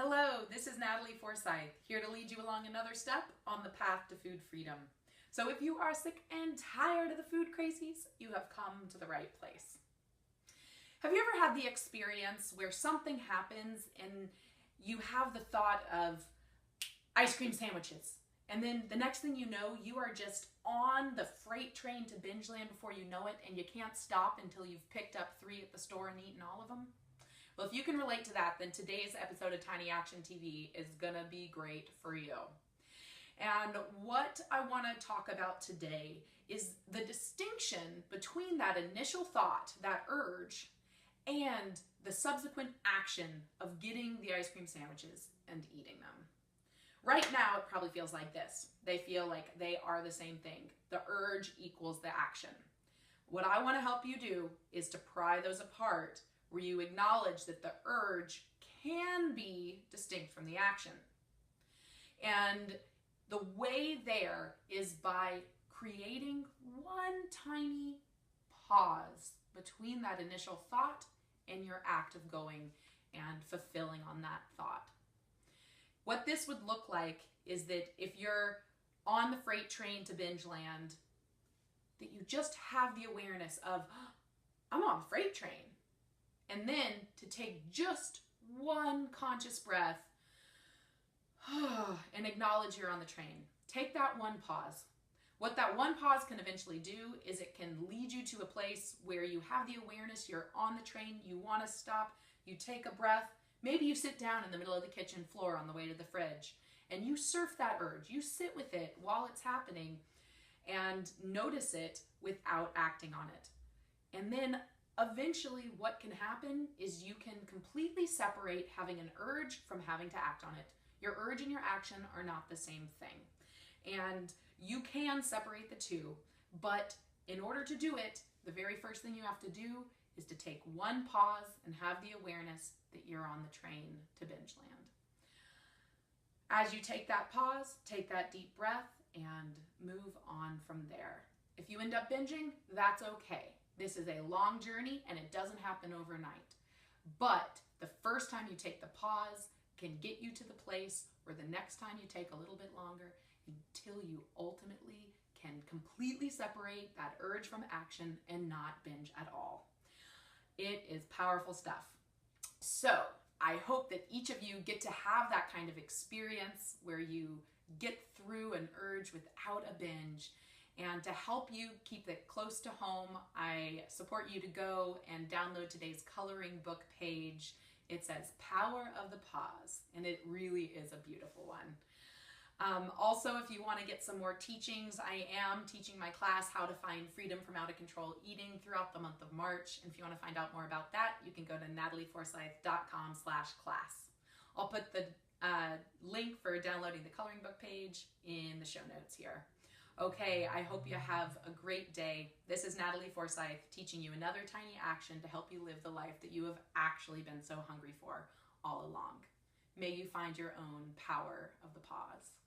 Hello, this is Natalie Forsythe, here to lead you along another step on the path to food freedom. So if you are sick and tired of the food crazies, you have come to the right place. Have you ever had the experience where something happens and you have the thought of ice cream sandwiches, and then the next thing you know, you are just on the freight train to Binge Land before you know it, and you can't stop until you've picked up 3 at the store and eaten all of them? Well, if you can relate to that, then today's episode of TinyActionTV is gonna be great for you. And what I want to talk about today is the distinction between that initial thought, that urge, and the subsequent action of getting the ice cream sandwiches and eating them. Right now, it probably feels like this. They feel like they are the same thing. The urge equals the action. What I want to help you do is to pry those apart, where you acknowledge that the urge can be distinct from the action. And the way there is by creating one tiny pause between that initial thought and your act of going and fulfilling on that thought. What this would look like is that if you're on the freight train to Binge Land, that you just have the awareness of, I'm on the freight train. And then to take just one conscious breath and acknowledge you're on the train. Take that one pause. What that one pause can eventually do is it can lead you to a place where you have the awareness you're on the train, you want to stop, you take a breath, maybe you sit down in the middle of the kitchen floor on the way to the fridge, and you surf that urge. You sit with it while it's happening and notice it without acting on it. And then eventually what can happen is you can completely separate having an urge from having to act on it. Your urge and your action are not the same thing. And you can separate the two, but in order to do it, the very first thing you have to do is to take one pause and have the awareness that you're on the train to Binge Land. As you take that pause, take that deep breath, and move on from there. If you end up binging, that's okay. This is a long journey and it doesn't happen overnight. But the first time you take the pause can get you to the place where the next time you take a little bit longer until you ultimately can completely separate that urge from action and not binge at all. It is powerful stuff. So I hope that each of you get to have that kind of experience where you get through an urge without a binge. And to help you keep it close to home, I support you to go and download today's coloring book page. It says Power of the Pause, and it really is a beautiful one. Also, if you want to get some more teachings, I am teaching my class How to Find Freedom from Out of Control Eating throughout the month of March. And if you want to find out more about that, you can go to natalieforsythe.com/class. I'll put the link for downloading the coloring book page in the show notes here. Okay, I hope you have a great day. This is Natalie Forsythe teaching you another tiny action to help you live the life that you have actually been so hungry for all along. May you find your own power of the pause.